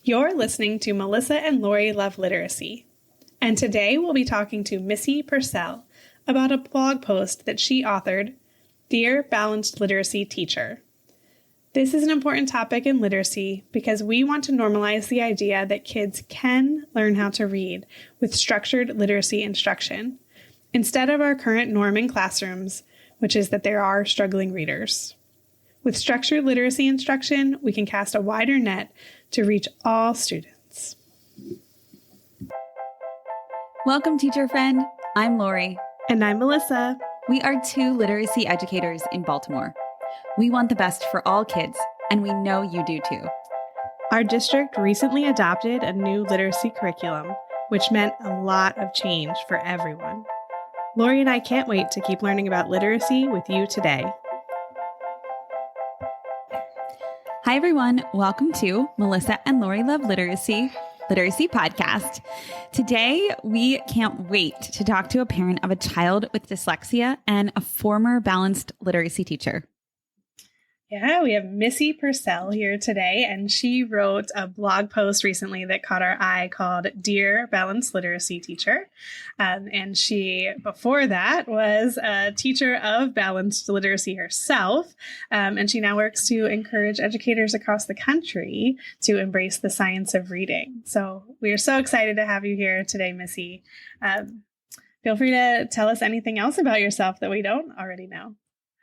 You're listening to Melissa and Lori Love Literacy, and today we'll be talking to Missy Purcell about a blog post that she authored, Dear Balanced Literacy Teacher. This is an important topic in literacy because we want to normalize the idea that kids can learn how to read with structured literacy instruction, instead of our current norm in classrooms, which is that there are struggling readers. With structured literacy instruction, we can cast a wider net to reach all students. Welcome, teacher friend. I'm Lori. And I'm Melissa. We are two literacy educators in Baltimore. We want the best for all kids, and we know you do too. Our district recently adopted a new literacy curriculum, which meant a lot of change for everyone. Lori and I can't wait to keep learning about literacy with you today. Hi, everyone. Welcome to Melissa and Lori Love Literacy Podcast. Today, we can't wait to talk to a parent of a child with dyslexia and a former balanced literacy teacher. Yeah, we have Missy Purcell here today, and she wrote a blog post recently that caught our eye called Dear Balanced Literacy Teacher. And she, before that, was a teacher of balanced literacy herself, and she now works to encourage educators across the country to embrace the science of reading. So we are so excited to have you here today, Missy. Feel free to tell us anything else about yourself that we don't already know.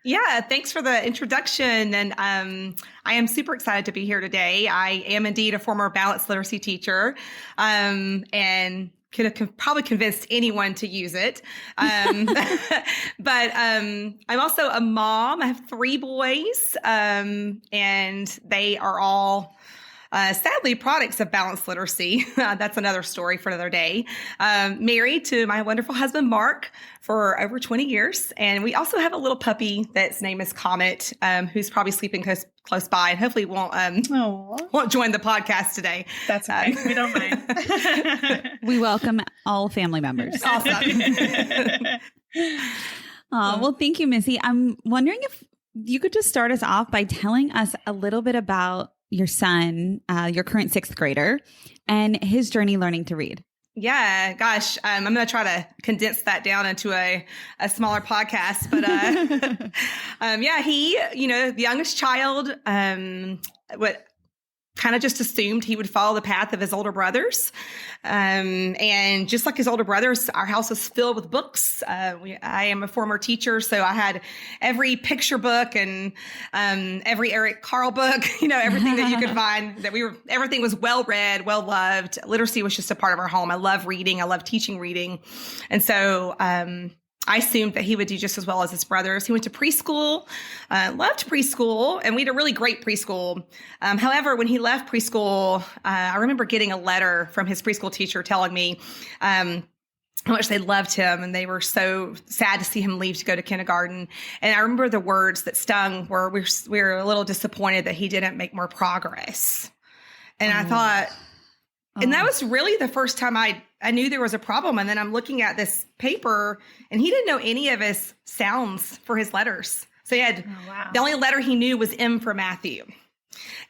Yeah, thanks for the introduction. And I am super excited to be here today. I am indeed a former balanced literacy teacher and could have probably convinced anyone to use it. But I'm also a mom. I have 3 boys, and they are all sadly products of balanced literacy. That's another story for another day. Married to my wonderful husband, Mark, for over 20 years. And we also have a little puppy that's name is Comet, who's probably sleeping close by and hopefully won't join the podcast today. That's okay. We don't mind. We welcome all family members. Awesome. Well, thank you, Missy. I'm wondering if you could just start us off by telling us a little bit about your son, your current 6th grader, and his journey learning to read. Yeah, gosh, I'm going to try to condense that down into a smaller podcast. But yeah, he, the youngest child, kind of just assumed he would follow the path of his older brothers. And just like his older brothers, our house was filled with books. I am a former teacher, so I had every picture book and every Eric Carle book, everything that you could find. Everything was well read, well loved. Literacy was just a part of our home. I love reading. I love teaching reading. And so I assumed that he would do just as well as his brothers. He went to preschool, loved preschool, and we had a really great preschool. However, when he left preschool, I remember getting a letter from his preschool teacher telling me how much they loved him, and they were so sad to see him leave to go to kindergarten. And I remember the words that stung were, we were a little disappointed that he didn't make more progress. And I thought... And that was really the first time I knew there was a problem. And then I'm looking at this paper, and he didn't know any of his sounds for his letters. So he had the only letter he knew was M for Matthew.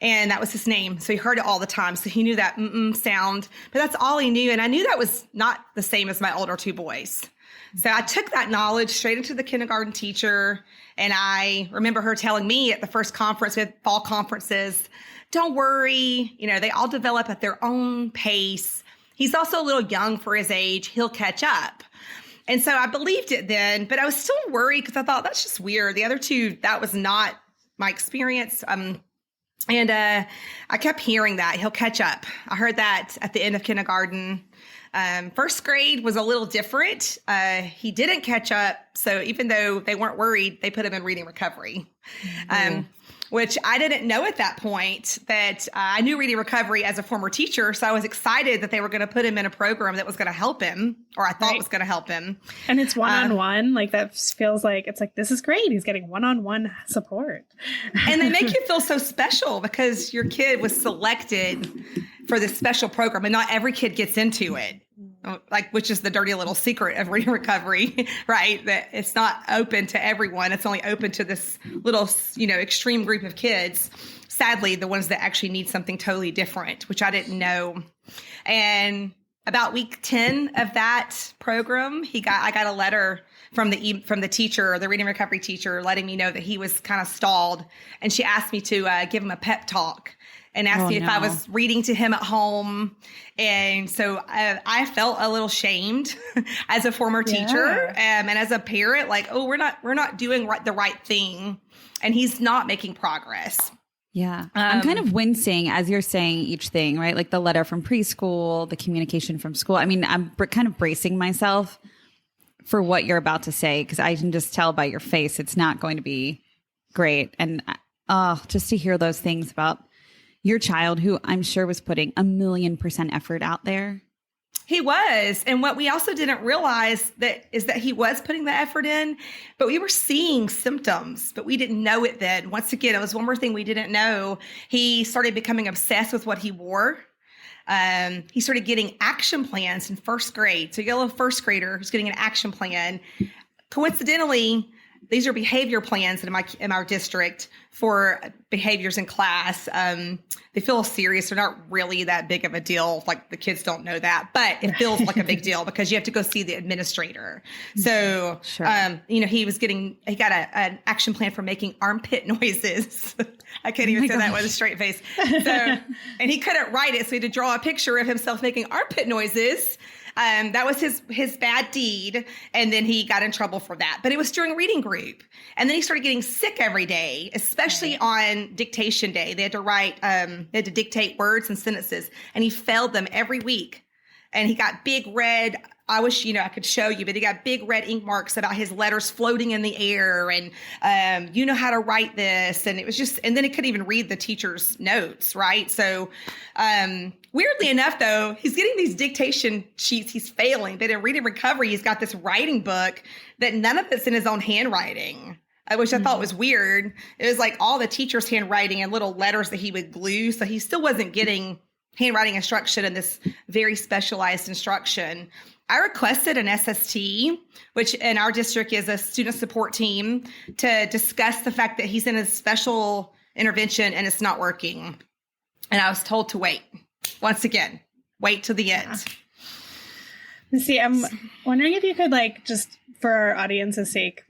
And that was his name. So he heard it all the time. So he knew that sound. But that's all he knew. And I knew that was not the same as my older 2 boys. So I took that knowledge straight into the kindergarten teacher. And I remember her telling me at the first conference, we had fall conferences, don't worry, they all develop at their own pace. He's also a little young for his age. He'll catch up. And so I believed it then, but I was still worried because I thought that's just weird. The other 2, that was not my experience. And I kept hearing that he'll catch up. I heard that at the end of kindergarten. 1st grade was a little different. He didn't catch up. So even though they weren't worried, they put him in reading recovery. Which I didn't know at that point that I knew reading recovery as a former teacher. So I was excited that they were going to put him in a program that was going to help him, or I thought was going to help him. And it's one-on-one. That feels like, it's like, this is great. He's getting one-on-one support. And they make you feel so special because your kid was selected for this special program, and not every kid gets into it. which is the dirty little secret of reading recovery, right? That it's not open to everyone. It's only open to this little, extreme group of kids. Sadly, the ones that actually need something totally different, which I didn't know. And about week 10 of that program, I got a letter from the teacher, the reading recovery teacher, letting me know that he was kind of stalled. And she asked me to give him a pep talk and asked me if I was reading to him at home. And so I felt a little shamed as a former teacher and as a parent, like, oh, we're not doing the right thing. And he's not making progress. Yeah. I'm kind of wincing as you're saying each thing, right? Like the letter from preschool, the communication from school. I mean, I'm kind of bracing myself for what you're about to say, because I can just tell by your face it's not going to be great. And just to hear those things about your child, who I'm sure was putting 1,000,000% effort out there. He was. And what we also didn't realize is that he was putting the effort in, but we were seeing symptoms, but we didn't know it then. Once again, it was one more thing we didn't know. He started becoming obsessed with what he wore. He started getting action plans in first grade. So you got a little first grader who's getting an action plan. Coincidentally, these are behavior plans in our district for behaviors in class. They feel serious. They're not really that big of a deal. Like the kids don't know that, but it feels like a big deal because you have to go see the administrator. So, sure. He got an action plan for making armpit noises. I can't even say that with a straight face. So, and he couldn't write it. So he had to draw a picture of himself making armpit noises. That was his bad deed. And then he got in trouble for that. But it was during reading group. And then he started getting sick every day, especially on dictation day. They had to dictate words and sentences. And he failed them every week. And he got big red, I wish, I could show you, but he got big red ink marks about his letters floating in the air. And you know how to write this. And it was just, and then he couldn't even read the teacher's notes, right? So, weirdly enough, though, he's getting these dictation sheets. He's failing. But in reading recovery, he's got this writing book that none of it's in his own handwriting, which I thought was weird. It was like all the teacher's handwriting and little letters that he would glue. So he still wasn't getting handwriting instruction and this very specialized instruction. I requested an SST, which in our district is a student support team, to discuss the fact that he's in a special intervention and it's not working. And I was told to wait. Once again, wait till the end. Missy, I'm wondering if you could, just for our audience's sake,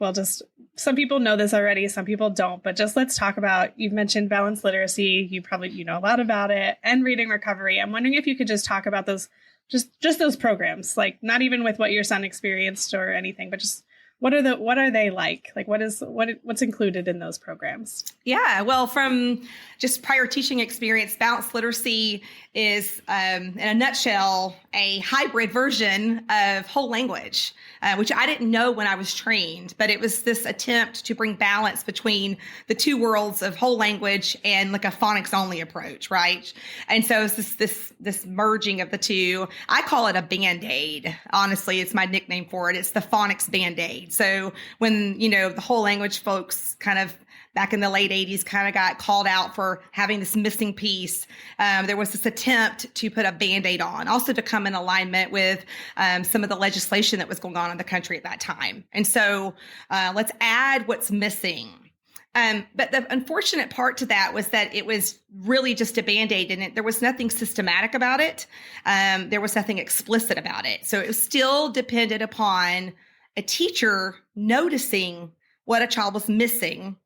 some people know this already, some people don't, but just let's talk about, you've mentioned balanced literacy, you know a lot about it, and reading recovery. I'm wondering if you could just talk about those, just those programs, not even with what your son experienced or anything, but just what are they like? What's included in those programs? Yeah, well, from just prior teaching experience, balanced literacy is, in a nutshell, a hybrid version of whole language, which I didn't know when I was trained, but it was this attempt to bring balance between the two worlds of whole language and like a phonics only approach, right? And so it's this merging of the two. I call it a Band-Aid. Honestly, it's my nickname for it. It's the phonics Band-Aid. So when, the whole language folks kind of back in the late 80s kind of got called out for having this missing piece, there was this attempt to put a Band-Aid on, also to come in alignment with some of the legislation that was going on in the country at that time. And so let's add what's missing. But the unfortunate part to that was that it was really just a Band-Aid, and there was nothing systematic about it. There was nothing explicit about it. So it was still dependent upon a teacher noticing what a child was missing,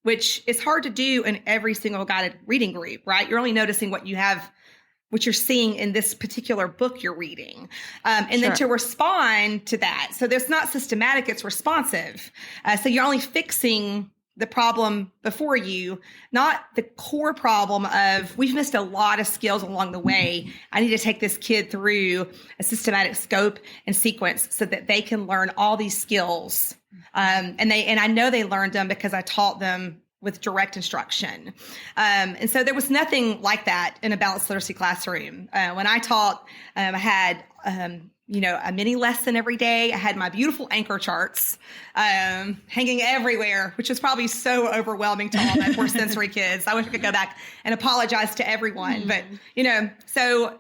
which is hard to do in every single guided reading group, right? You're only noticing what you're seeing in this particular book you're reading. And then to respond to that. So there's not systematic, it's responsive. So you're only fixing the problem before you, not the core problem of we've missed a lot of skills along the way. I need to take this kid through a systematic scope and sequence so that they can learn all these skills. And I know they learned them because I taught them with direct instruction. And so there was nothing like that in a balanced literacy classroom. When I taught, I had a mini lesson every day. I had my beautiful anchor charts hanging everywhere, which is probably so overwhelming to all my poor sensory kids. I wish I could go back and apologize to everyone. But, and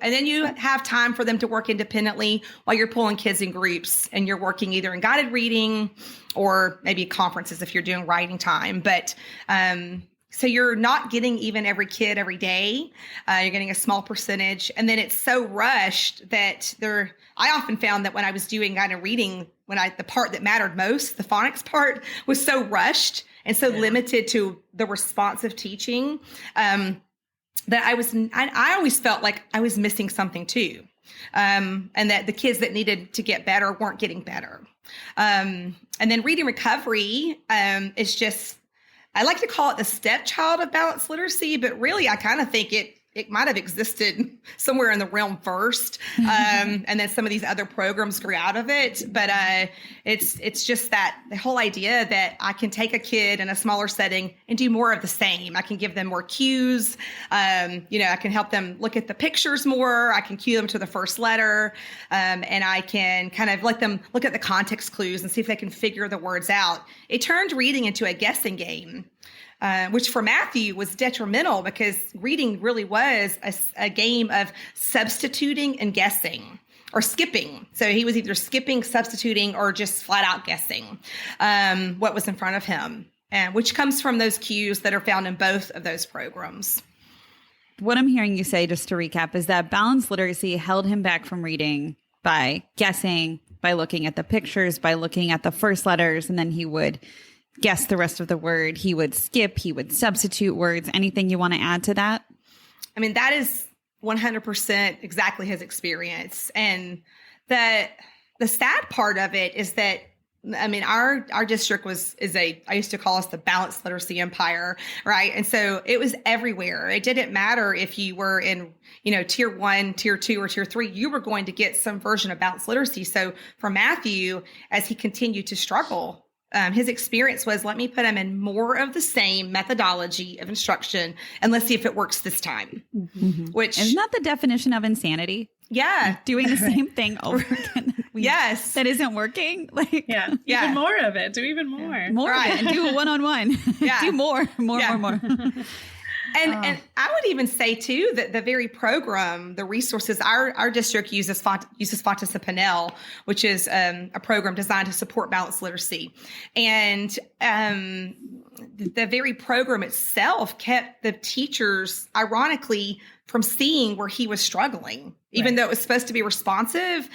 then you have time for them to work independently while you're pulling kids in groups and you're working either in guided reading or maybe conferences if you're doing writing time. But so you're not getting even every kid every day. You're getting a small percentage. And then it's so rushed that I often found that when I was doing kind of reading, the part that mattered most, the phonics part, was so rushed and so limited to the responsive teaching that I always felt like I was missing something too. And that the kids that needed to get better weren't getting better. And then reading recovery is just, I like to call it the stepchild of balanced literacy, but really I kind of think it might have existed somewhere in the realm first. And then some of these other programs grew out of it. But it's just that the whole idea that I can take a kid in a smaller setting and do more of the same. I can give them more cues. I can help them look at the pictures more. I can cue them to the first letter. And I can kind of let them look at the context clues and see if they can figure the words out. It turned reading into a guessing game. Which for Matthew was detrimental because reading really was a game of substituting and guessing or skipping. So he was either skipping, substituting, or just flat out guessing what was in front of him, which comes from those cues that are found in both of those programs. What I'm hearing you say, just to recap, is that balanced literacy held him back from reading by guessing, by looking at the pictures, by looking at the first letters, and then he would guess the rest of the word. He would skip, he would substitute words. Anything you want to add to that? I mean, that is 100% exactly his experience. And the sad part of it is that, I mean, our district I used to call us the balanced literacy empire, right? And so it was everywhere. It didn't matter if you were in, tier 1, tier 2, or tier 3, you were going to get some version of balanced literacy. So for Matthew, as he continued to struggle, his experience was, let me put him in more of the same methodology of instruction and let's see if it works this time. Mm-hmm. Which isn't that the definition of insanity? Yeah. Doing the same thing over again. Yes. That isn't working. Even more of it. Do even more. Yeah. More of it and do a one-on-one. Yeah. Do more. And I would even say too that the very program, the resources, our district uses Fontes and Pinnell, which is a program designed to support balanced literacy, and the very program itself kept the teachers, ironically, from seeing where he was struggling, even though it was supposed to be responsive.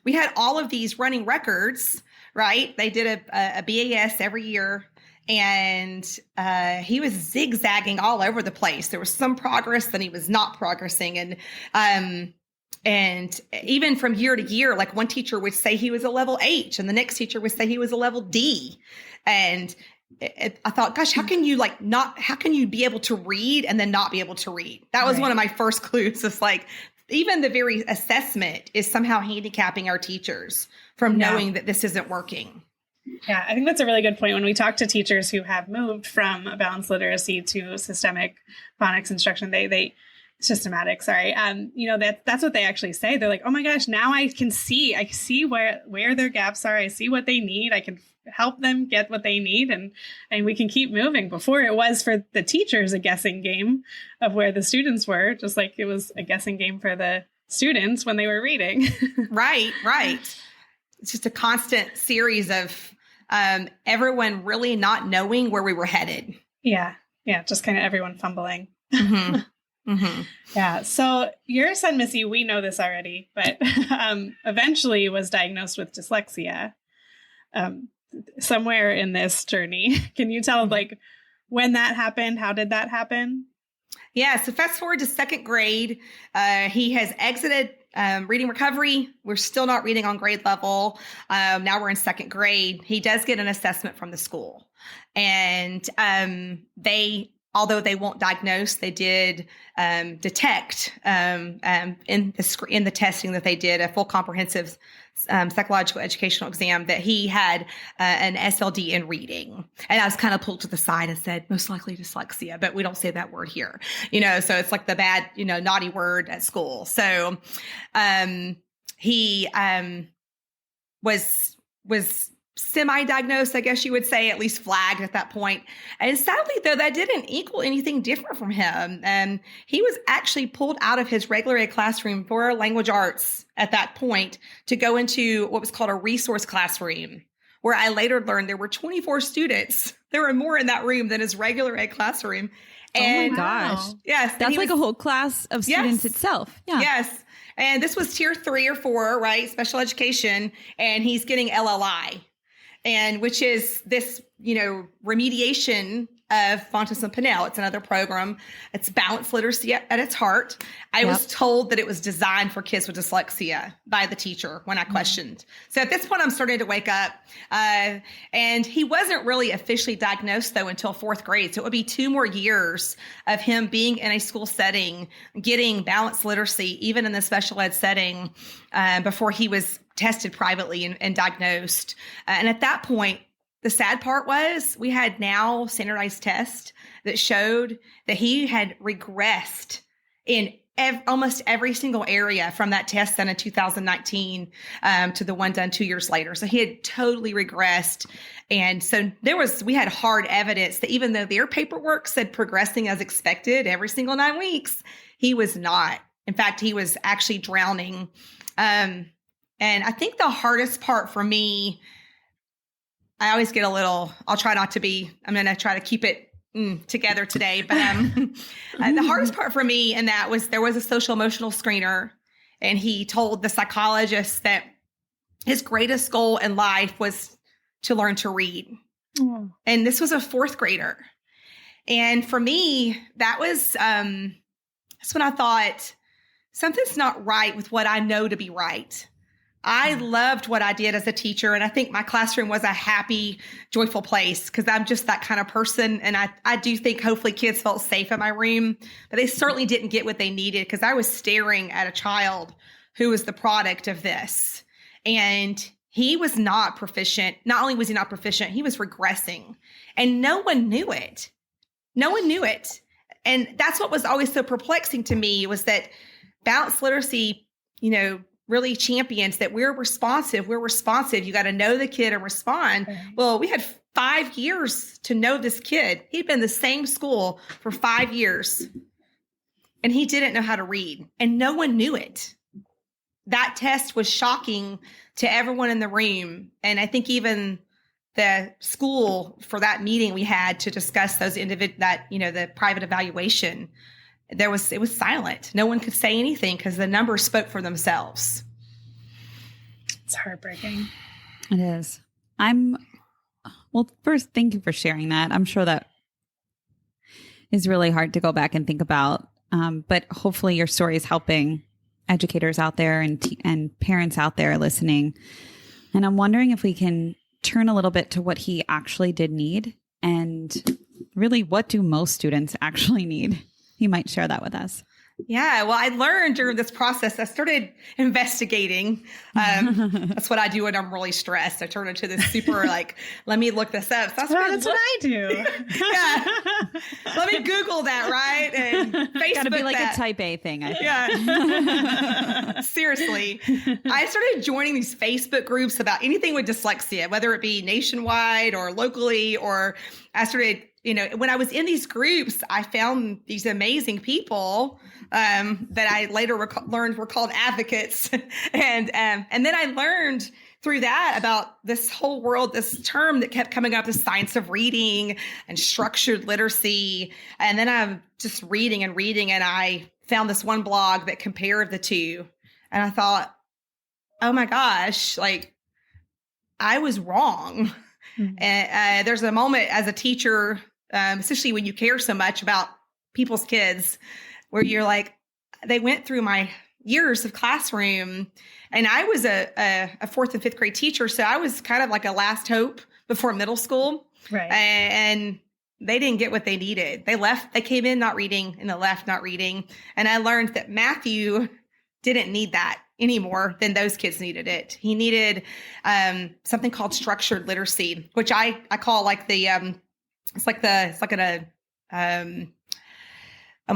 We had all of these running records, right? They did a BAS every year. And he was zigzagging all over the place. There was some progress, then he was not progressing. And even from year to year, like one teacher would say he was a level H and the next teacher would say he was a level D. And I thought, gosh, how can you be able to read and then not be able to read? That was one of my first clues. It's like, even the very assessment is somehow handicapping our teachers from knowing that this isn't working. Yeah, I think that's a really good point. When we talk to teachers who have moved from balanced literacy to systemic phonics instruction, systematic, sorry. That's what they actually say. They're like, oh my gosh, now I see where their gaps are. I see what they need. I can help them get what they need and we can keep moving. Before it was for the teachers a guessing game of where the students were, just like it was a guessing game for the students when they were reading. Right. It's just a constant series of everyone really not knowing where we were headed. Yeah. Just kind of everyone fumbling. Mm-hmm. Mm-hmm. Yeah. So your son, Missy, we know this already, but eventually was diagnosed with dyslexia somewhere in this journey. Can you tell when that happened? How did that happen? Yeah. So fast forward to second grade. He has exited reading recovery. We're still not reading on grade level. Now we're in second grade. He does get an assessment from the school. And although they won't diagnose, they did detect in the testing that they did, a full comprehensive psychological educational exam, that he had an SLD in reading. And I was kind of pulled to the side and said, most likely dyslexia, but we don't say that word here. So it's like the bad, naughty word at school. So he was semi-diagnosed, I guess you would say, at least flagged at that point. And sadly, though, that didn't equal anything different from him. And he was actually pulled out of his regular ed classroom for language arts at that point to go into what was called a resource classroom, where I later learned there were 24 students. There were more in that room than his regular ed classroom. And oh my gosh. Yes. That's like a whole class of students itself. Yeah. Yes. And this was tier 3 or 4, right? Special education. And he's getting LLI. And which is this, remediation of Fontes and Pinnell. It's another program. It's balanced literacy at its heart. I was told that it was designed for kids with dyslexia by the teacher when I questioned. So at this point, I'm starting to wake up. And he wasn't really officially diagnosed, though, until 4th grade. So it would be 2 more years of him being in a school setting, getting balanced literacy, even in the special ed setting, before he was tested privately and diagnosed. And at that point, the sad part was we had now standardized tests that showed that he had regressed in almost every single area from that test done in 2019 to the one done 2 years later. So he had totally regressed. And so we had hard evidence that even though their paperwork said progressing as expected every single 9 weeks, he was not. In fact, he was actually drowning. And I think the hardest part for me, I always get I'll try not to be, I'm going to try to keep it together today. But the hardest part for me in that was there was a social emotional screener, and he told the psychologist that his greatest goal in life was to learn to read. Mm. And this was a 4th grader. And for me, that's when I thought something's not right with what I know to be right. I loved what I did as a teacher, and I think my classroom was a happy, joyful place because I'm just that kind of person. And I do think hopefully kids felt safe in my room, but they certainly didn't get what they needed because I was staring at a child who was the product of this. And he was not proficient. Not only was he not proficient, he was regressing, and no one knew it. No one knew it. And that's what was always so perplexing to me was that balanced literacy, really champions that we're responsive. You got to know the kid and respond. Okay. Well, we had 5 years to know this kid. He'd been in the same school for 5 years, and he didn't know how to read, and no one knew it. That test was shocking to everyone in the room. And I think even the school for that meeting we had to discuss those the private evaluation, it was silent. No one could say anything because the numbers spoke for themselves. It's heartbreaking. It is. First, thank you for sharing that. I'm sure that is really hard to go back and think about. But hopefully your story is helping educators out there and parents out there listening. And I'm wondering if we can turn a little bit to what he actually did need, and really, what do most students actually need? You might share that with us. Yeah, well, I learned during this process, I started investigating. That's what I do when I'm really stressed. I turn into this super let me look this up. So that's what I do. Yeah. Let me Google that, right? And Facebook Gotta be like that. a type A thing, I think. Yeah. Seriously. I started joining these Facebook groups about anything with dyslexia, whether it be nationwide or locally, or I started when I was in these groups, I found these amazing people that I later learned were called advocates. And then I learned through that about this whole world, this term that kept coming up, the science of reading and structured literacy. And then I'm just reading, and I found this one blog that compared the two. And I thought, oh my gosh, I was wrong. Mm-hmm. And there's a moment as a teacher, especially when you care so much about people's kids, where you're like, they went through my years of classroom, and I was a 4th and 5th grade teacher. So I was kind of like a last hope before middle school. Right. And they didn't get what they needed. They came in not reading, and they left not reading. And I learned that Matthew didn't need that any more than those kids needed it. He needed something called structured literacy, which I call my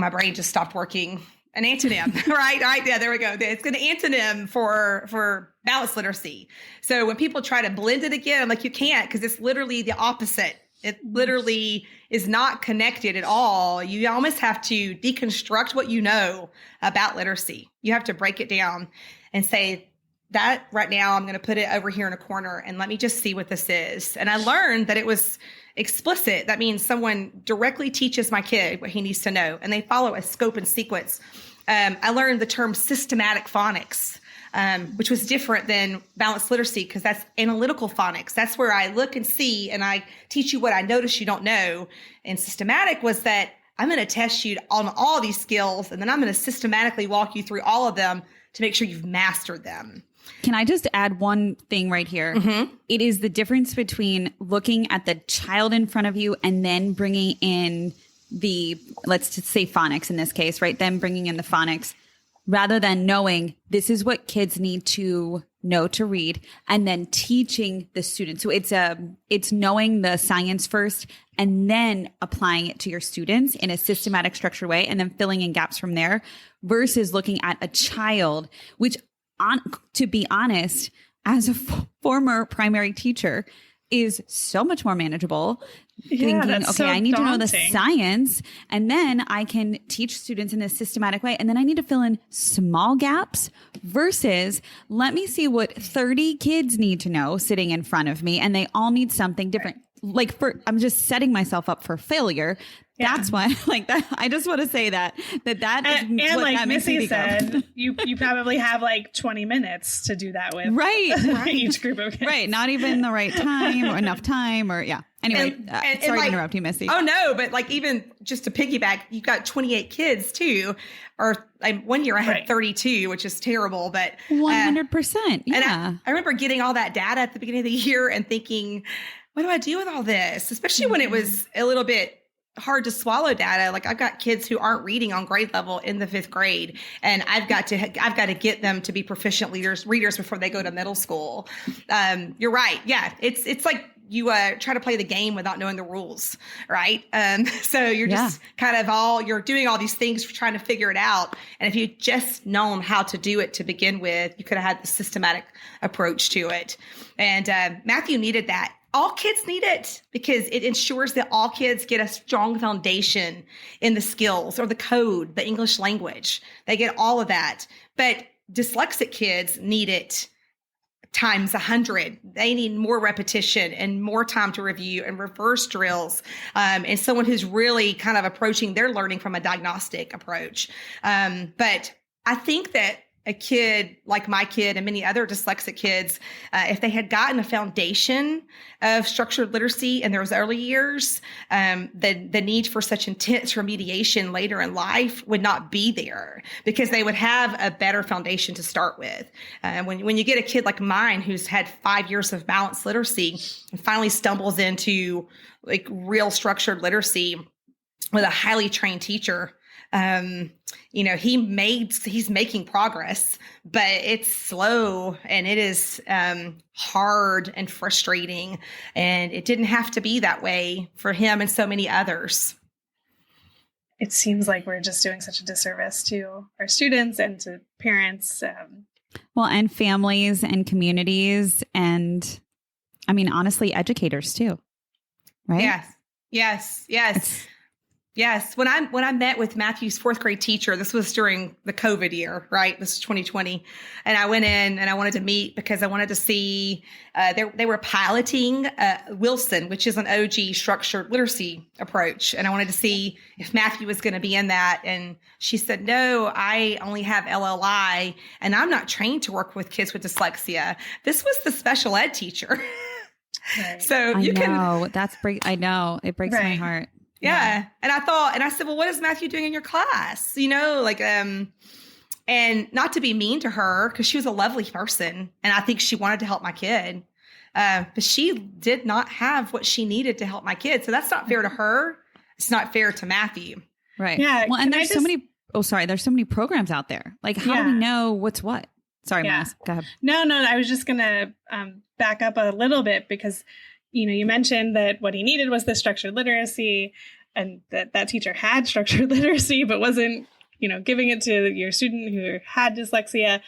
brain just stopped working. an antonym, right? Right. Yeah, there we go. It's an antonym for balanced literacy. So when people try to blend it again, I'm like, you can't, because it's literally the opposite. It literally is not connected at all. You almost have to deconstruct what you know about literacy. You have to break it down and say, that right now, I'm going to put it over here in a corner and let me just see what this is. And I learned that it was explicit. That means someone directly teaches my kid what he needs to know, and they follow a scope and sequence. I learned the term systematic phonics, which was different than balanced literacy, because that's analytical phonics. That's where I look and see, and I teach you what I notice you don't know. And systematic was that I'm going to test you on all these skills, and then I'm going to systematically walk you through all of them to make sure you've mastered them. Can I just add one thing right here? Mm-hmm. It is the difference between looking at the child in front of you and then bringing in let's just say phonics in this case, right? Then bringing in the phonics, rather than knowing this is what kids need to know to read and then teaching the students. So it's knowing the science first and then applying it to your students in a systematic, structured way, and then filling in gaps from there, versus looking at a child, which, to be honest, as a former primary teacher, is so much more manageable. Yeah, thinking, okay, so I need to know the daunting. science, and then I can teach students in this systematic way. And then I need to fill in small gaps versus let me see what 30 kids need to know sitting in front of me. And they all need something different. Like I'm just setting myself up for failure. Yeah. That's why, like that. I just want to say that is And what like that makes me Missy think of. said, you probably have like 20 minutes to do that with Right. each group of kids. Right. Not even the right time or enough time or yeah. Anyway, sorry to interrupt you, Missy. Oh no, but like even just to piggyback, you've got 28 kids too. Or one year I had 32, which is terrible, but 100%. Yeah. And I remember getting all that data at the beginning of the year and thinking, what do I do with all this? Especially when it was a little bit hard to swallow data. Like I've got kids who aren't reading on grade level in the 5th grade, and I've got to get them to be proficient readers before they go to middle school. You're right. Yeah. It's like you try to play the game without knowing the rules. Right. So you're just kind of you're doing all these things for trying to figure it out. And if you just known how to do it to begin with, you could have had the systematic approach to it. And Matthew needed that. All kids need it because it ensures that all kids get a strong foundation in the skills or the code, the English language. They get all of that. But dyslexic kids need it times 100. They need more repetition and more time to review and reverse drills. And someone who's really kind of approaching their learning from a diagnostic approach. But I think that a kid like my kid and many other dyslexic kids, if they had gotten a foundation of structured literacy in those early years, the need for such intense remediation later in life would not be there because they would have a better foundation to start with. When you get a kid like mine who's had 5 years of balanced literacy and finally stumbles into like real structured literacy with a highly trained teacher, he's making progress, but it's slow and it is hard and frustrating. And it didn't have to be that way for him and so many others. It seems like we're just doing such a disservice to our students and to parents. Well, and families and communities and, I mean, honestly, educators too, right? Yes. Yes. When I met with Matthew's 4th grade teacher, this was during the COVID year, right? This is 2020. And I went in and I wanted to meet because I wanted to see, they were piloting Wilson, which is an OG structured literacy approach. And I wanted to see if Matthew was going to be in that. And she said, no, I only have LLI and I'm not trained to work with kids with dyslexia. This was the special ed teacher. Right. So I know it breaks my heart. Yeah. And I said, well, what is Matthew doing in your class? And not to be mean to her because she was a lovely person. And I think she wanted to help my kid. But she did not have what she needed to help my kid. So that's not fair to her. It's not fair to Matthew. Right. Yeah. Well, and there's so many programs out there. Like, how do we know what's what? Sorry, Miles. Go ahead. No. I was just going to back up a little bit because you mentioned that what he needed was the structured literacy and that teacher had structured literacy, but wasn't, giving it to your student who had dyslexia,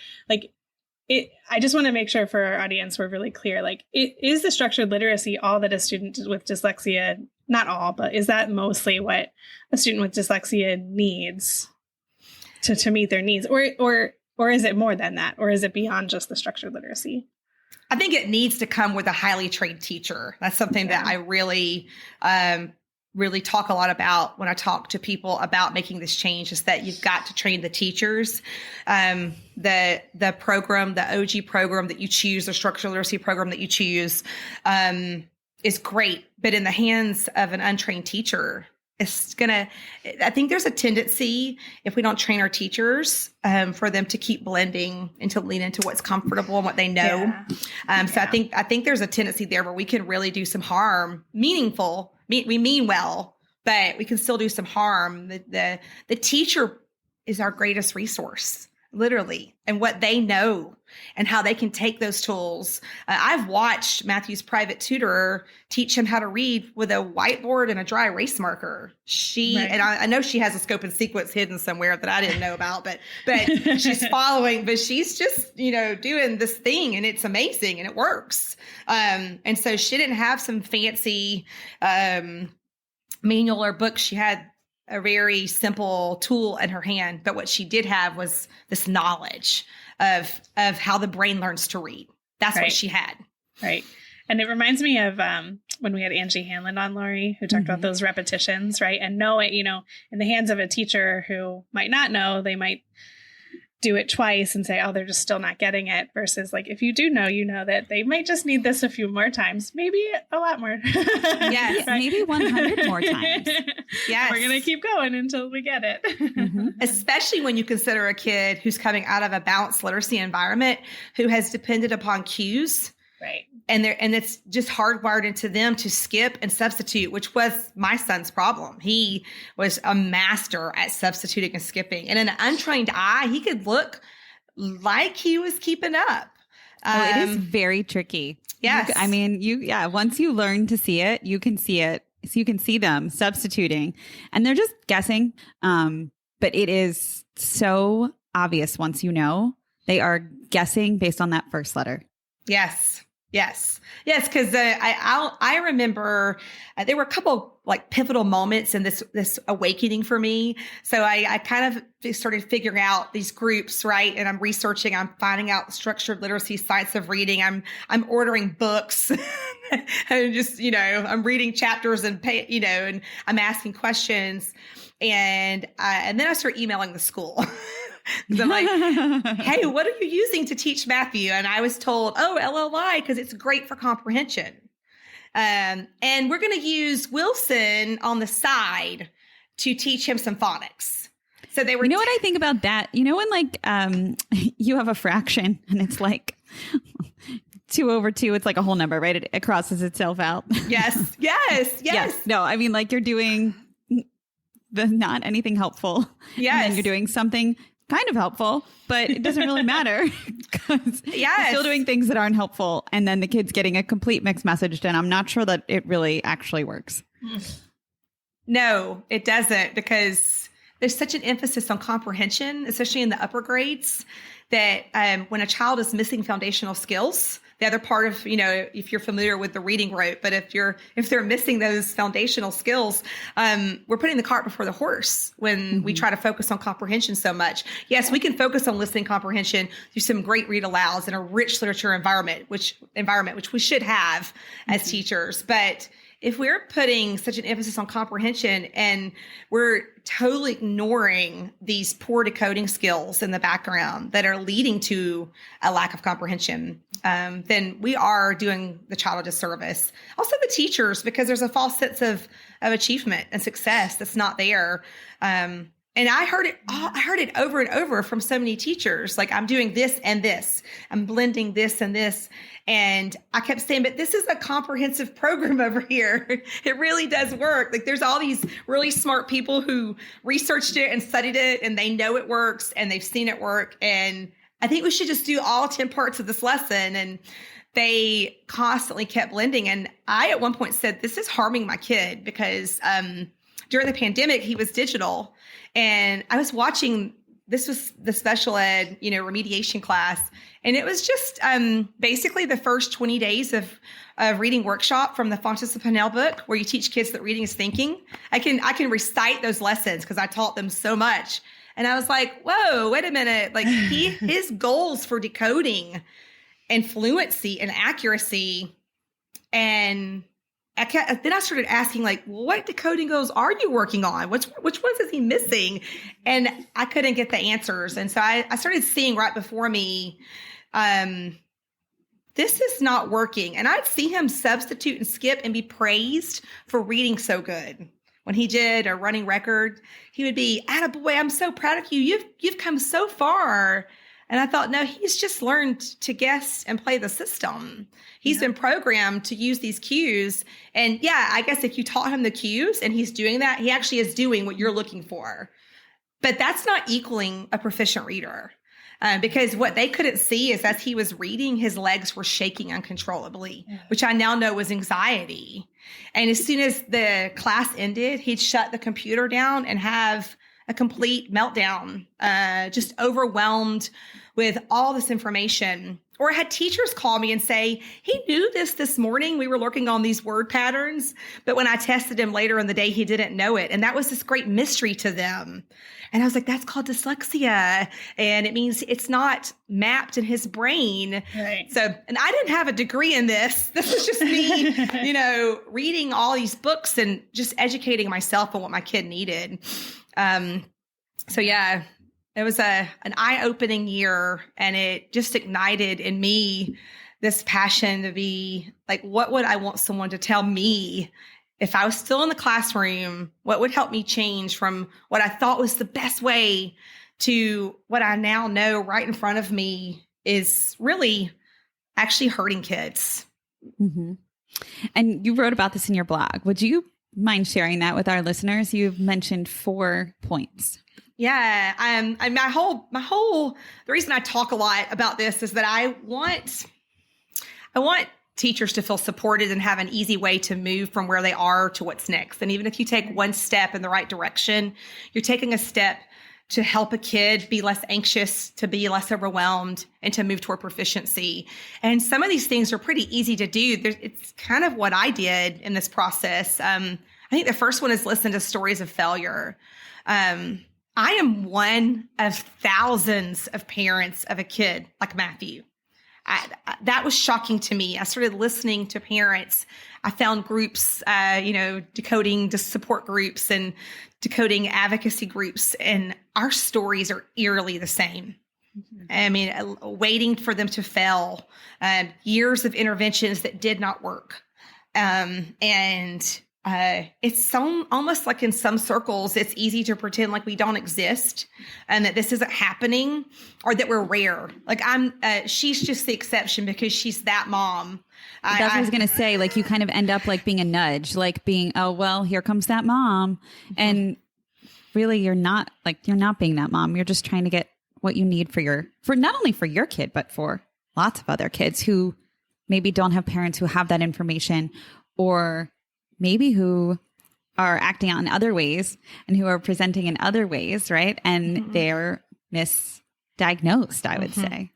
I just want to make sure for our audience, we're really clear. Is the structured literacy all that a student with dyslexia, not all, but is that mostly what a student with dyslexia needs to meet their needs? Or is it more than that? Or is it beyond just the structured literacy? I think it needs to come with a highly trained teacher. That's something that I really talk a lot about when I talk to people about making this change, is that you've got to train the teachers. The program, the OG program that you choose, the structural literacy program that you choose, is great. But in the hands of an untrained teacher, I think there's a tendency, if we don't train our teachers, for them to keep blending and to lean into what's comfortable and what they know. So I think there's a tendency there where we can really do some harm, meaningful. We mean well, but we can still do some harm. The teacher is our greatest resource, literally, and what they know and how they can take those tools. I've watched Matthew's private tutor teach him how to read with a whiteboard and a dry erase marker. And I know she has a scope and sequence hidden somewhere that I didn't know about, but she's following, but she's just, doing this thing, and it's amazing and it works. And so she didn't have some fancy manual or book. She had a very simple tool in her hand, but what she did have was this knowledge of how the brain learns to read. That's what she had. Right. And it reminds me of when we had Angie Hanlon on, Lori, who talked about those repetitions, right? And know it, in the hands of a teacher who might not know, they might do it twice and say, oh, they're just still not getting it. Versus if you do know, that they might just need this a few more times, maybe a lot more. Yes, right? Maybe 100 more times. Yes. We're going to keep going until we get it. Especially when you consider a kid who's coming out of a balanced literacy environment, who has depended upon cues. Right. And it's just hardwired into them to skip and substitute, which was my son's problem. He was a master at substituting and skipping. And in an untrained eye, he could look like he was keeping up. It is very tricky. Yes. Once you learn to see it, you can see it. So you can see them substituting, and they're just guessing. But it is so obvious once you know they are guessing based on that first letter. Yes. Because I remember there were a couple pivotal moments in this awakening for me. So I kind of started figuring out these groups, right? And I'm researching. I'm finding out structured literacy sites of reading. I'm ordering books, and just I'm reading chapters and and I'm asking questions, and then I start emailing the school. Because I'm like, hey, what are you using to teach Matthew? And I was told, LLI, because it's great for comprehension. And we're going to use Wilson on the side to teach him some phonics. So they were. You know what I think about that? When you have a fraction and it's 2 over 2, it's like a whole number, right? It crosses itself out. Yes. No, I mean, you're doing not anything helpful. Yes. And then you're doing something kind of helpful, but it doesn't really matter because you're still doing things that aren't helpful. And then the kid's getting a complete mixed message. And I'm not sure that it really actually works. No, it doesn't, because there's such an emphasis on comprehension, especially in the upper grades, that when a child is missing foundational skills, the other part of, if you're familiar with the reading rote, but if they're missing those foundational skills, we're putting the cart before the horse when we try to focus on comprehension so much. Yes, we can focus on listening comprehension through some great read alouds in a rich literature environment, which we should have as teachers. But if we're putting such an emphasis on comprehension and we're totally ignoring these poor decoding skills in the background that are leading to a lack of comprehension, then we are doing the child a disservice. Also the teachers, because there's a false sense of achievement and success that's not there. And I heard it over and over from so many teachers. I'm doing this and this. I'm blending this and this. And I kept saying, but this is a comprehensive program over here. It really does work. There's all these really smart people who researched it and studied it, and they know it works and they've seen it work. And I think we should just do all 10 parts of this lesson. And they constantly kept blending. And I, at one point, said, this is harming my kid, because during the pandemic, he was digital. And I was watching, this was the special ed, remediation class. And it was just basically the first 20 days of reading workshop from the Fontes of Pinnell book, where you teach kids that reading is thinking. I can recite those lessons because I taught them so much. And I was like, whoa, wait a minute. Like his goals for decoding and fluency and accuracy. And then I started asking, like, well, what decoding goals are you working on? Which ones is he missing? And I couldn't get the answers. And so I started seeing right before me, this is not working. And I'd see him substitute and skip and be praised for reading so good. When he did a running record, he would be, "Attaboy, I'm so proud of you. You've come so far." And I thought, no, he's just learned to guess and play the system. He's been programmed to use these cues. And yeah, I guess if you taught him the cues and he's doing that, he actually is doing what you're looking for. But that's not equaling a proficient reader. Because what they couldn't see is as he was reading, his legs were shaking uncontrollably, which I now know was anxiety. And as soon as the class ended, he'd shut the computer down and have a complete meltdown, just overwhelmed with all this information. Or I had teachers call me and say, he knew this morning. We were working on these word patterns, but when I tested him later in the day, he didn't know it. And that was this great mystery to them. And I was like, that's called dyslexia. And it means it's not mapped in his brain. Right. So, and I didn't have a degree in this. This was just me, reading all these books and just educating myself on what my kid needed. So yeah, it was an eye-opening year, and it just ignited in me this passion to be like, what would I want someone to tell me if I was still in the classroom? What would help me change from what I thought was the best way to what I now know right in front of me is really actually hurting kids. Mm-hmm. And you wrote about this in your blog. Would you mind sharing that with our listeners? You've mentioned 4 points. Yeah. The reason I talk a lot about this is that I want teachers to feel supported and have an easy way to move from where they are to what's next. And even if you take one step in the right direction, you're taking a step to help a kid be less anxious, to be less overwhelmed, and to move toward proficiency. And some of these things are pretty easy to do. It's kind of what I did in this process. I think the first one is listen to stories of failure. I am one of thousands of parents of a kid like Matthew. That was shocking to me. I started listening to parents. I found groups, decoding support groups and decoding advocacy groups, and our stories are eerily the same. Mm-hmm. I mean, waiting for them to fail, years of interventions that did not work. It's so almost like in some circles, it's easy to pretend like we don't exist and that this isn't happening or that we're rare. Like she's just the exception because she's that mom. That's what I was going to say. Like you kind of end up like being a nudge, like being, oh, well, here comes that mom. Mm-hmm. And really you're not being that mom. You're just trying to get what you need for not only for your kid, but for lots of other kids who maybe don't have parents who have that information, or maybe who are acting out in other ways and who are presenting in other ways, right? And mm-hmm. they're misdiagnosed, I would mm-hmm. say.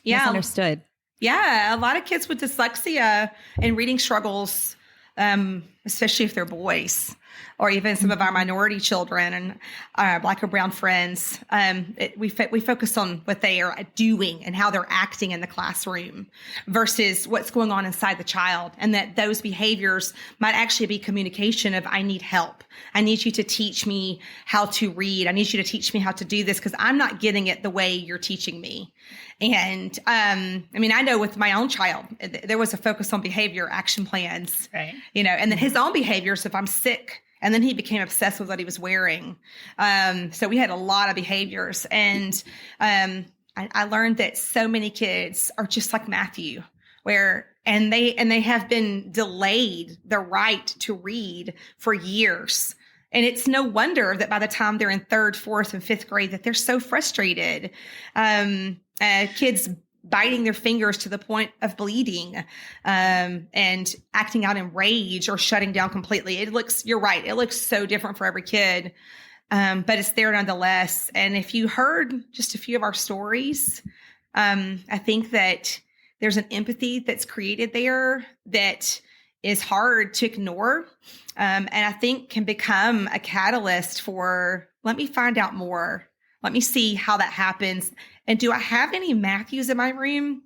Yeah. Misunderstood. Yeah. A lot of kids with dyslexia and reading struggles, especially if they're boys, or even some of our minority children and our Black or brown friends. We focus on what they are doing and how they're acting in the classroom versus what's going on inside the child, and that those behaviors might actually be communication of, I need help. I need you to teach me how to read. I need you to teach me how to do this because I'm not getting it the way you're teaching me. And I know with my own child, there was a focus on behavior action plans, right? And then his own behaviors, if I'm sick, and then he became obsessed with what he was wearing. So we had a lot of behaviors. And I learned that so many kids are just like Matthew, and they have been delayed the right to read for years. And it's no wonder that by the time they're in 3rd, 4th, and 5th grade that they're so frustrated. Kids biting their fingers to the point of bleeding, and acting out in rage or shutting down completely. You're right. It looks so different for every kid. But it's there nonetheless. And if you heard just a few of our stories, I think that there's an empathy that's created there that is hard to ignore. And I think can become a catalyst for, let me find out more. Let me see how that happens. And do I have any Matthews in my room?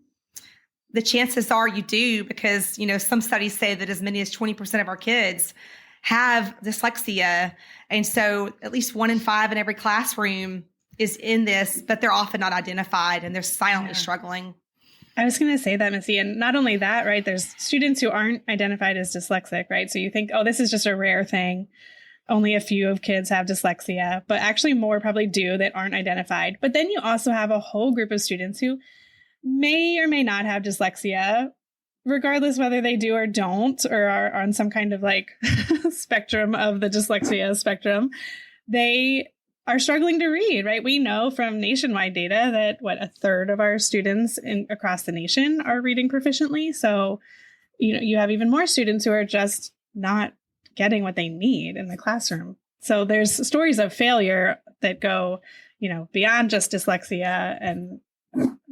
The chances are you do, because, some studies say that as many as 20% of our kids have dyslexia. And so at least 1 in 5 in every classroom is in this, but they're often not identified and they're silently struggling. I was going to say that, Missy. And not only that, right, there's students who aren't identified as dyslexic, right? So you think, oh, this is just a rare thing. Only a few of kids have dyslexia, but actually more probably do that aren't identified. But then you also have a whole group of students who may or may not have dyslexia, regardless whether they do or don't, or are on some kind of like spectrum of the dyslexia spectrum. They are struggling to read, right? We know from nationwide data that a third of our students across the nation are reading proficiently. So, you have even more students who are just not getting what they need in the classroom. So there's stories of failure that go, beyond just dyslexia and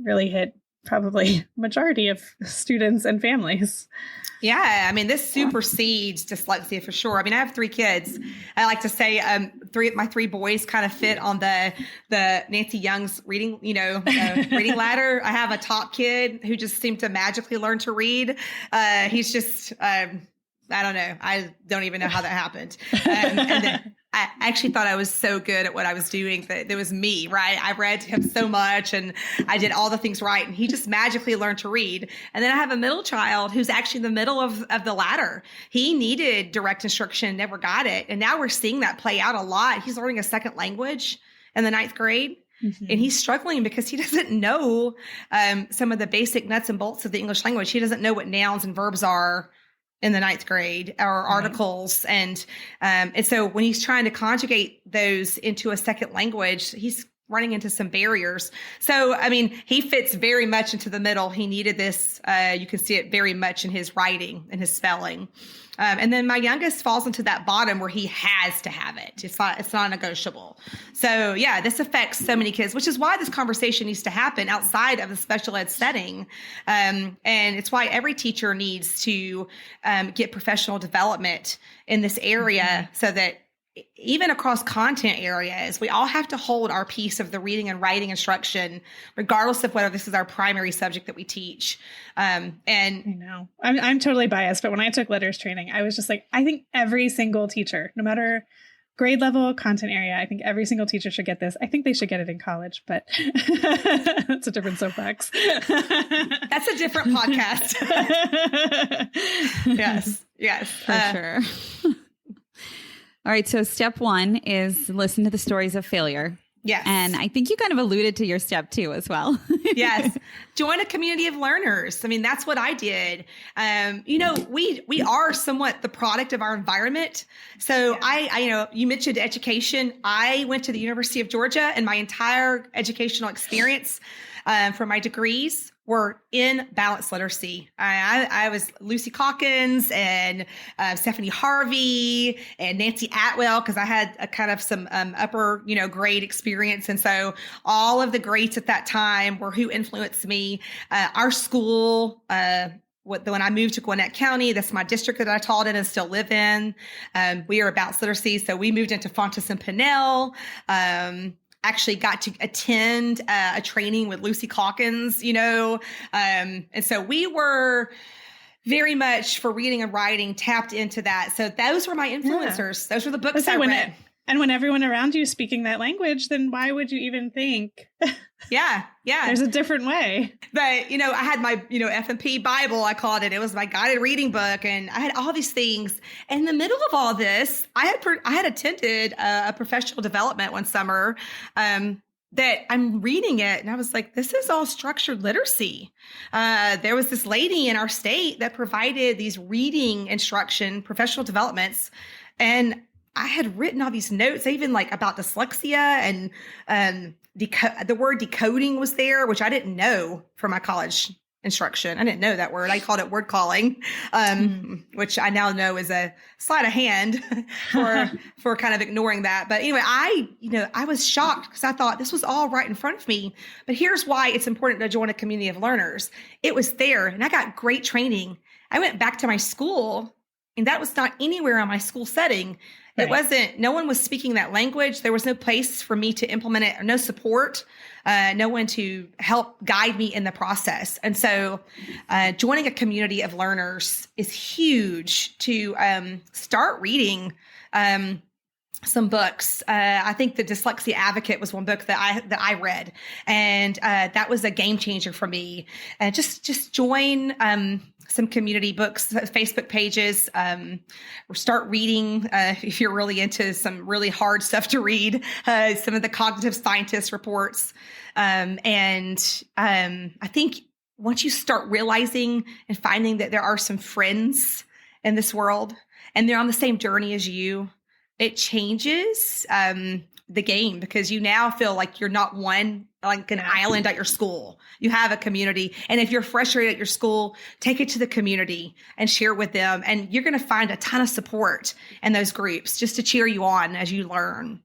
really hit probably majority of students and families. Yeah. I mean, this supersedes dyslexia for sure. I mean, I have 3 kids. I like to say, my 3 boys kind of fit on the Nancy Young's reading, reading ladder. I have a top kid who just seemed to magically learn to read. He's just, I don't know. I don't even know how that happened. And then I actually thought I was so good at what I was doing that it was me, right? I read him so much and I did all the things right. And he just magically learned to read. And then I have a middle child who's actually in the middle of the ladder. He needed direct instruction, never got it. And now we're seeing that play out a lot. He's learning a second language in the 9th grade. Mm-hmm. And he's struggling because he doesn't know some of the basic nuts and bolts of the English language. He doesn't know what nouns and verbs are in the 9th grade, or articles. And so when he's trying to conjugate those into a second language, he's running into some barriers. So, I mean, he fits very much into the middle. He needed this. You can see it very much in his writing and his spelling. And then my youngest falls into that bottom where he has to have it. It's not negotiable. So yeah, this affects so many kids, which is why this conversation needs to happen outside of the special ed setting. And it's why every teacher needs to get professional development in this area, so that even across content areas, we all have to hold our piece of the reading and writing instruction, regardless of whether this is our primary subject that we teach. And I know I'm totally biased, but when I took letters training, I was just like, I think every single teacher, no matter grade level, content area, I think every single teacher should get this. I think they should get it in college, but that's a different soapbox. That's a different podcast. Yes, for sure. All right. So step 1 is listen to the stories of failure. Yes. And I think you kind of alluded to your step 2 as well. Yes. Join a community of learners. I mean, that's what I did. We are somewhat the product of our environment. So I you mentioned education. I went to the University of Georgia, and my entire educational experience for my degrees were in balanced literacy. I was Lucy Calkins and Stephanie Harvey and Nancy Atwell, because I had a kind of some upper, grade experience. And so all of the greats at that time were who influenced me. Our school, when I moved to Gwinnett County, that's my district that I taught in and still live in. We are balanced literacy. So we moved into Fontes and Pinnell. Actually got to attend a training with Lucy Calkins, and so we were very much, for reading and writing, tapped into that. So those were my influencers. Yeah. Those were the books I read. And when everyone around you is speaking that language, then why would you even think? Yeah. There's a different way. But, I had my, F&P Bible, I called it. It was my guided reading book. And I had all these things. And in the middle of all this, I had attended a professional development one summer that I'm reading it. And I was like, this is all structured literacy. There was this lady in our state that provided these reading instruction, professional developments. And I had written all these notes, even like about dyslexia and the word decoding was there, which I didn't know from my college instruction. I didn't know that word. I called it word calling, which I now know is a sleight of hand for kind of ignoring that. But anyway, I was shocked because I thought this was all right in front of me. But here's why it's important to join a community of learners. It was there and I got great training. I went back to my school and that was not anywhere in my school setting. It wasn't, no one was speaking that language. There was no place for me to implement it or no support, no one to help guide me in the process. And so joining a community of learners is huge to start reading some books. I think The Dyslexia Advocate was one book that I read, and that was a game changer for me. Just join some community books, Facebook pages, or start reading if you're really into some really hard stuff to read, some of the cognitive scientist reports. I think once you start realizing and finding that there are some friends in this world and they're on the same journey as you, it changes the game because you now feel like you're not like an island at your school. You have a community. And if you're frustrated at your school, take it to the community and share with them. And you're going to find a ton of support in those groups just to cheer you on as you learn.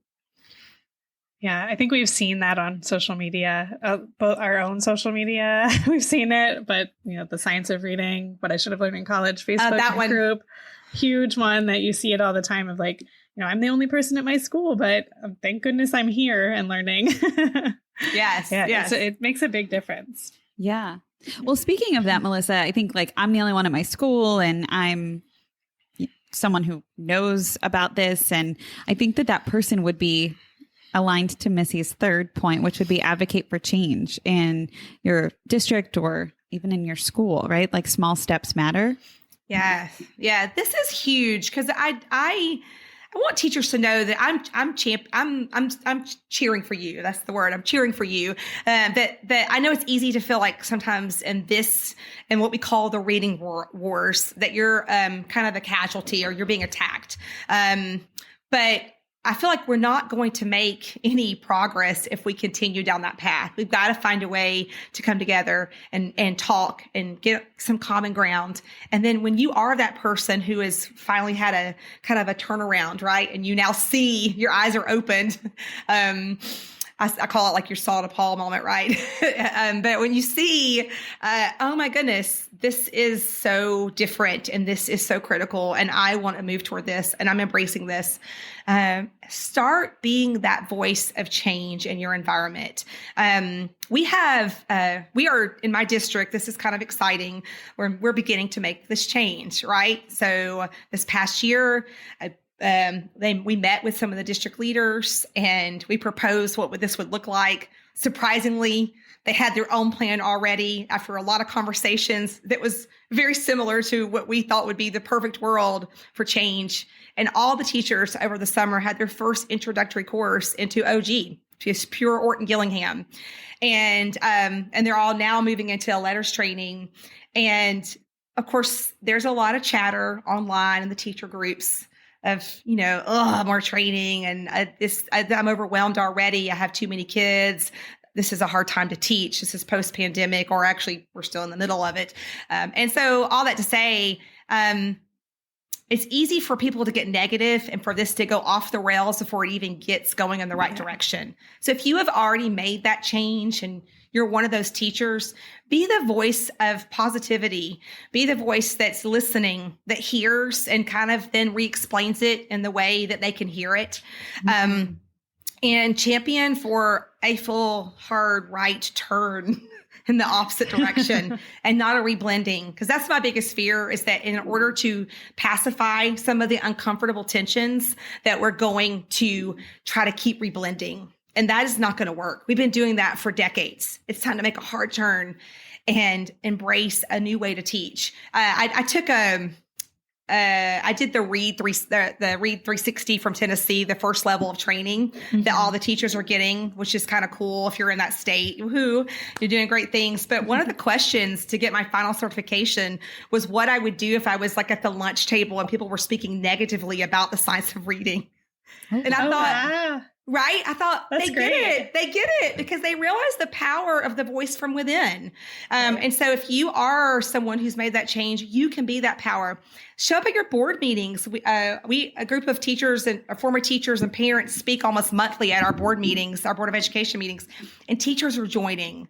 Yeah, I think we've seen that on social media, both our own social media. We've seen it, but the Science of Reading, What I Should Have Learned in College Facebook group, huge one that you see it all the time of like, I'm the only person at my school, but thank goodness I'm here and learning. Yes. It makes a big difference. Yeah. Well, speaking of that, Melissa, I think like I'm the only one at my school and I'm someone who knows about this. And I think that person would be aligned to Missy's third point, which would be advocate for change in your district or even in your school, right? Like small steps matter. Yeah. Yeah. This is huge because I want teachers to know that I'm cheering for you. That's the word. I'm cheering for you. That I know it's easy to feel like sometimes in what we call the reading wars, that you're kind of a casualty or you're being attacked. But I feel like we're not going to make any progress if we continue down that path. We've got to find a way to come together and talk and get some common ground. And then when you are that person who has finally had a kind of a turnaround, right? And you now see your eyes are opened. I call it like your Saul to Paul moment, right? But when you see, oh my goodness, this is so different and this is so critical and I want to move toward this and I'm embracing this. Start being that voice of change in your environment. We are in my district. This is kind of exciting. We're beginning to make this change, right? So this past year, we met with some of the district leaders and we proposed what this would look like. Surprisingly, they had their own plan already after a lot of conversations that was very similar to what we thought would be the perfect world for change. And all the teachers over the summer had their first introductory course into OG, just pure Orton Gillingham. And they're all now moving into a letters training. And of course, there's a lot of chatter online in the teacher groups of, more training and I'm overwhelmed already. I have too many kids. This is a hard time to teach. This is post-pandemic, or actually we're still in the middle of it. And so all that to say, it's easy for people to get negative and for this to go off the rails before it even gets going in the right direction. So if you have already made that change and you're one of those teachers, be the voice of positivity, be the voice that's listening, that hears and kind of then re-explains it in the way that they can hear it. Mm-hmm. And champion for a full, hard right turn in the opposite direction and not a reblending. Because that's my biggest fear, is that in order to pacify some of the uncomfortable tensions, that we're going to try to keep reblending. And that is not going to work. We've been doing that for decades. It's time to make a hard turn and embrace a new way to teach. I did the Read 360 from Tennessee, the first level of training that all the teachers are getting, which is kind of cool. If you're in that state, woohoo, you're doing great things. But one of the questions to get my final certification was what I would do if I was like at the lunch table and people were speaking negatively about the science of reading. And I thought, Right? I thought That's they great. get it. They get it because they realize the power of the voice from within. And so if you are someone who's made that change, you can be that power. Show up at your board meetings. We a group of teachers and former teachers and parents speak almost monthly at our board meetings, our Board of Education meetings, and teachers are joining.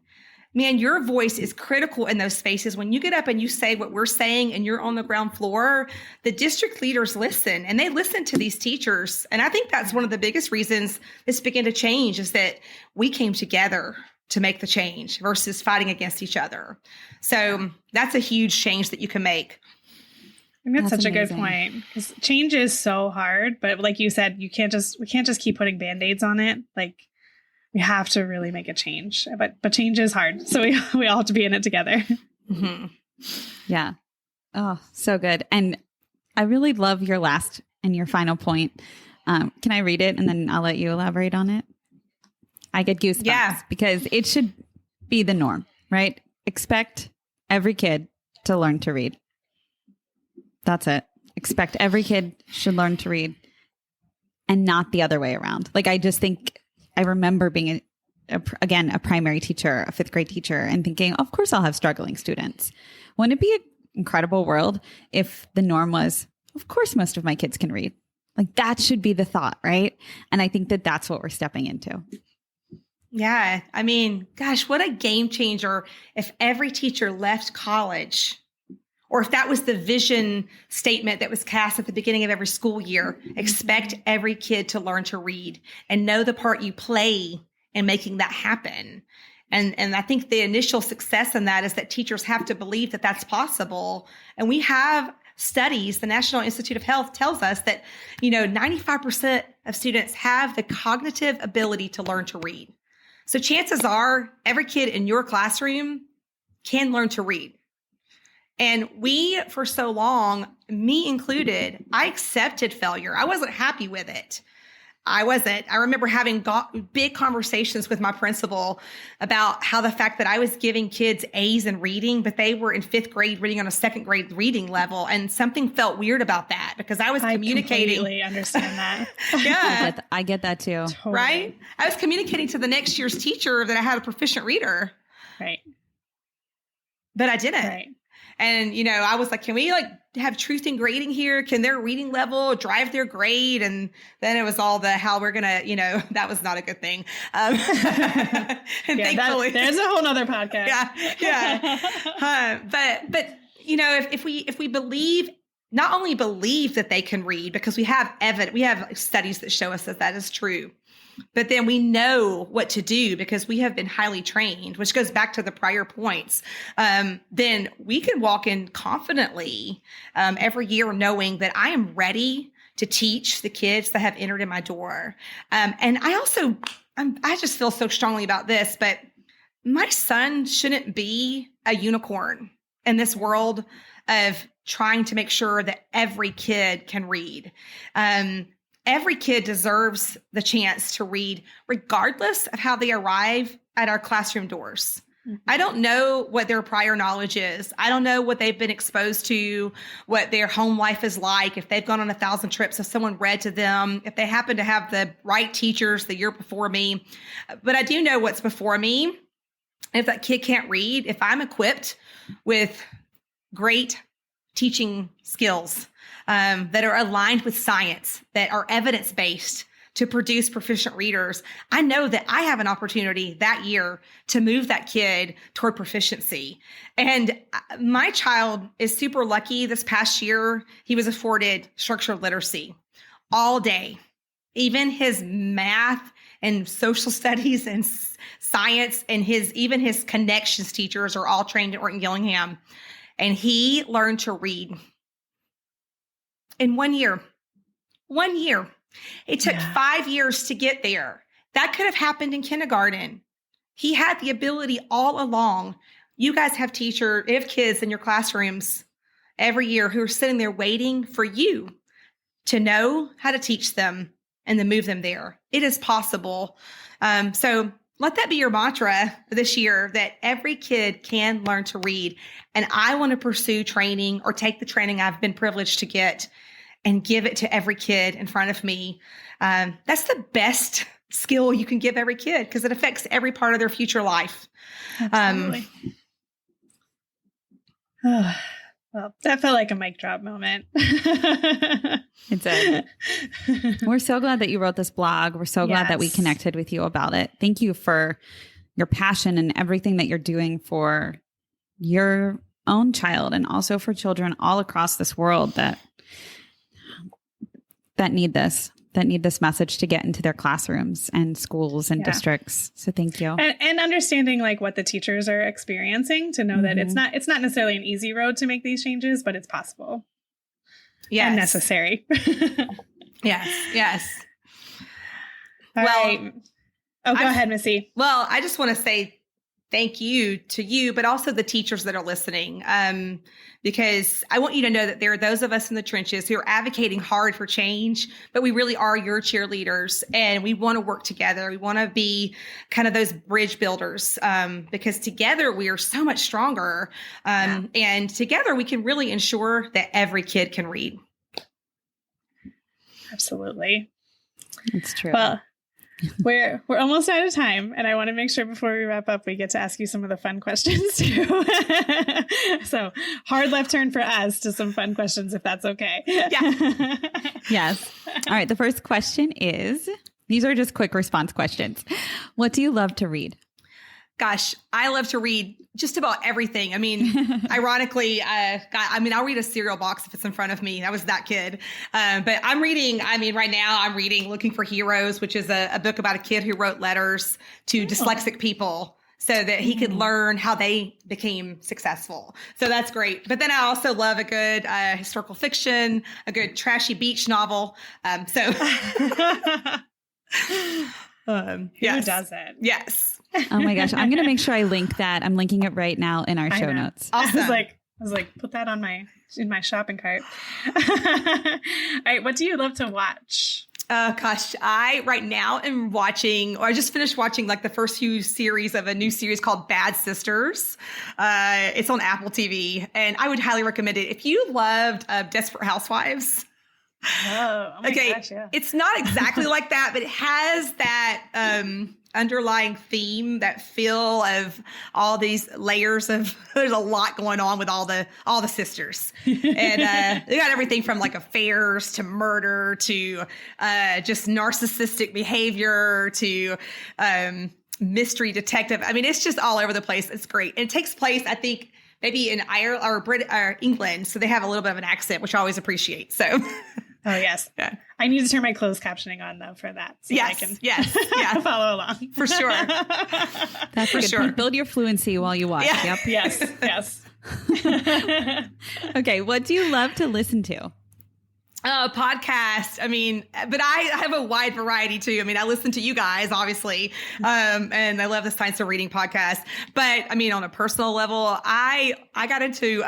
Man, your voice is critical in those spaces. When you get up and you say what we're saying and you're on the ground floor, the district leaders listen and they listen to these teachers. And I think that's one of the biggest reasons this began to change is that we came together to make the change versus fighting against each other. So that's a huge change that you can make. I think that's such amazing. a good point because change is so hard. But like you said, we can't just keep putting Band-Aids on it. Like, we have to really make a change, but change is hard. So we all have to be in it together. Mm-hmm. Yeah. Oh, so good. And I really love your last and your final point. Can I read it and then I'll let you elaborate on it? I get goosebumps because it should be the norm, right? Expect every kid to learn to read. That's it. Expect every kid should learn to read and not the other way around. Like, I just think I remember being, a primary teacher, a fifth grade teacher, and thinking, of course I'll have struggling students. Wouldn't it be an incredible world if the norm was, of course most of my kids can read? Like, that should be the thought, right? And I think that that's what we're stepping into. Yeah. I mean, gosh, what a game changer if every teacher left college, or if that was the vision statement that was cast at the beginning of every school year. Expect every kid to learn to read and know the part you play in making that happen. And I think the initial success in that is that teachers have to believe that that's possible. And we have studies, the National Institute of Health tells us that, 95% of students have the cognitive ability to learn to read. So chances are every kid in your classroom can learn to read. And we, for so long, me included, I accepted failure. I wasn't happy with it. I wasn't. I remember having big conversations with my principal about how the fact that I was giving kids A's in reading, but they were in fifth grade reading on a second grade reading level. And something felt weird about that because I was communicating. I completely understand that. Yeah. I get that too. Totally. Right? I was communicating to the next year's teacher that I had a proficient reader. Right. But I didn't. Right. And, I was like, can we have truth in grading here? Can their reading level drive their grade? And then it was all how we're going to, that was not a good thing. And thankfully, there's a whole nother podcast. Yeah. But if we believe, not only believe that they can read, because we have evidence, we have studies that show us that is true. But then we know what to do because we have been highly trained, which goes back to the prior points. Then we can walk in confidently every year knowing that I am ready to teach the kids that have entered in my door. And I just feel so strongly about this, but my son shouldn't be a unicorn in this world of trying to make sure that every kid can read. Every kid deserves the chance to read, regardless of how they arrive at our classroom doors. Mm-hmm. I don't know what their prior knowledge is. I don't know what they've been exposed to, what their home life is like, if they've gone on 1,000 trips, if someone read to them, if they happen to have the right teachers the year before me. But I do know what's before me. If that kid can't read, if I'm equipped with great teaching skills, that are aligned with science, that are evidence-based to produce proficient readers, I know that I have an opportunity that year to move that kid toward proficiency. And my child is super lucky. This past year, he was afforded structured literacy all day. Even his math and social studies and science and even his connections teachers are all trained at Orton Gillingham. And he learned to read in 1 year. 1 year. It took 5 years to get there. That could have happened in kindergarten. He had the ability all along. You guys have kids in your classrooms every year who are sitting there waiting for you to know how to teach them and then move them there. It is possible. So let that be your mantra this year, that every kid can learn to read. And I want to pursue training or take the training I've been privileged to get and give it to every kid in front of me. That's the best skill you can give every kid because it affects every part of their future life. Absolutely. Well, that felt like a mic drop moment. It did. We're so glad that you wrote this blog. We're so glad that we connected with you about it. Thank you for your passion and everything that you're doing for your own child and also for children all across this world that need this message to get into their classrooms and schools and districts. So thank you. And understanding like what the teachers are experiencing to know that it's not necessarily an easy road to make these changes, but it's possible. Yes. And necessary. Yes. All right. Oh, go ahead, Missy. Well, I just want to say thank you to you, but also the teachers that are listening. Because I want you to know that there are those of us in the trenches who are advocating hard for change, but we really are your cheerleaders and we want to work together. We want to be kind of those bridge builders because together we are so much stronger. And together we can really ensure that every kid can read. Absolutely. It's true. Well, we're almost out of time, and I want to make sure before we wrap up, we get to ask you some of the fun questions too. So hard left turn for us to some fun questions, if that's okay. Yeah. Yes. All right. The first question is, these are just quick response questions. What do you love to read? Gosh, I love to read just about everything. I mean, ironically, I'll read a cereal box if it's in front of me. I was that kid. But I'm reading, right now I'm reading Looking for Heroes, which is a book about a kid who wrote letters to dyslexic people so that he could learn how they became successful. So that's great. But then I also love a good historical fiction, a good trashy beach novel. Who doesn't? Yes. Oh my gosh. I'm going to make sure I link that. I'm linking it right now in our show notes. Awesome. I was like, put that in my shopping cart. All right. What do you love to watch? Gosh, I right now am watching, or I just finished watching like the first few series of a new series called Bad Sisters. It's on Apple TV and I would highly recommend it. If you loved Desperate Housewives. Oh my gosh, yeah. It's not exactly like that, but it has that underlying theme, that feel of all these layers of there's a lot going on with all the sisters. And they got everything from like affairs to murder to just narcissistic behavior to mystery detective. I mean, it's just all over the place. It's great. And it takes place, I think, maybe in Ireland or England. So they have a little bit of an accent, which I always appreciate. So oh, yes. Yeah. I need to turn my closed captioning on, though, for that. So I can follow along. For sure. That's for sure. Build your fluency while you watch. Yeah. Yep. Yes. Okay. What do you love to listen to? Podcast. But I have a wide variety too. I listen to you guys, obviously. And I love the Science of Reading podcast. But on a personal level, I got into,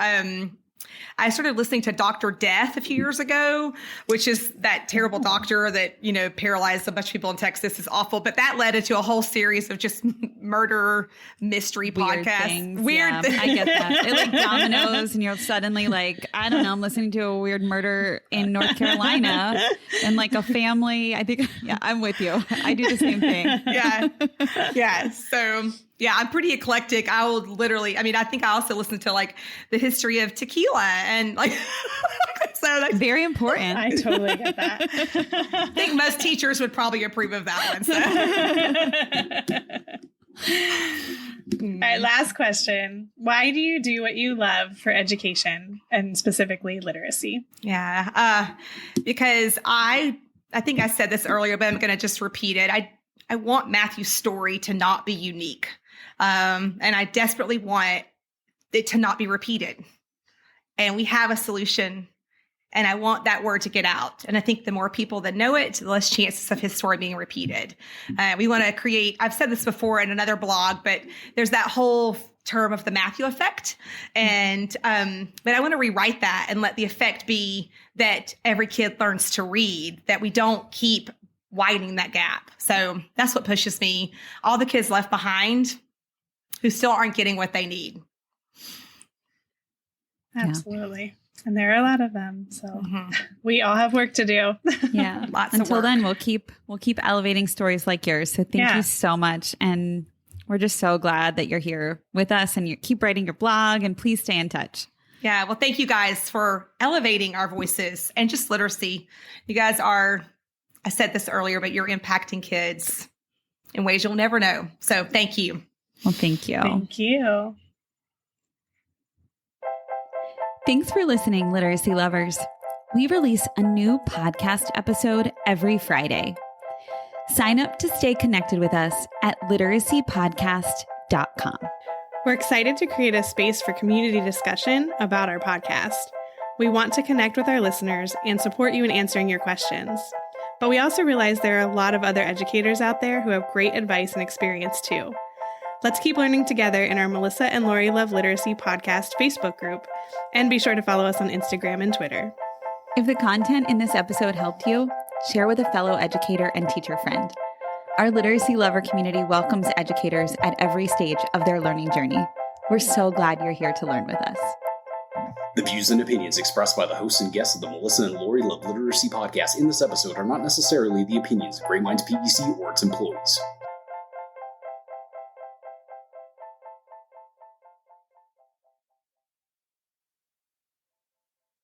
I started listening to Dr. Death a few years ago, which is that terrible doctor that, paralyzed a bunch of people in Texas. Is awful. But that led into a whole series of just murder mystery podcasts. Weird things. I get that. It like dominoes and you're suddenly like, I don't know, I'm listening to a weird murder in North Carolina and like a family. I think, I'm with you. I do the same thing. Yeah. Yeah. So yeah, I'm pretty eclectic. I will literally, I think I also listen to like the history of tequila and like, so that's very important. I totally get that. I think most teachers would probably approve of that one. So. All right, last question. Why do you do what you love for education and specifically literacy? Yeah, because I think I said this earlier, but I'm going to just repeat it. I want Matthew's story to not be unique. And I desperately want it to not be repeated. And we have a solution. And I want that word to get out. And I think the more people that know it, the less chances of his story being repeated. We want to create, I've said this before in another blog, but there's that whole term of the Matthew effect. And, but I want to rewrite that and let the effect be that every kid learns to read, that we don't keep widening that gap. So that's what pushes me. All the kids left behind who still aren't getting what they need. Absolutely. And there are a lot of them. So we all have work to do. Yeah. Lots of Until work. then, we'll keep elevating stories like yours. So thank you so much. And we're just so glad that you're here with us and you keep writing your blog, and please stay in touch. Yeah. Well, thank you guys for elevating our voices and just literacy. You guys are, I said this earlier, but you're impacting kids in ways you'll never know. So thank you. Well, thank you. Thank you. Thanks for listening, literacy lovers. We release a new podcast episode every Friday. Sign up to stay connected with us at literacypodcast.com. We're excited to create a space for community discussion about our podcast. We want to connect with our listeners and support you in answering your questions. But we also realize there are a lot of other educators out there who have great advice and experience too. Let's keep learning together in our Melissa and Lori Love Literacy podcast Facebook group, and be sure to follow us on Instagram and Twitter. If the content in this episode helped you, share with a fellow educator and teacher friend. Our literacy lover community welcomes educators at every stage of their learning journey. We're so glad you're here to learn with us. The views and opinions expressed by the hosts and guests of the Melissa and Lori Love Literacy podcast in this episode are not necessarily the opinions of Great Minds PBC or its employees.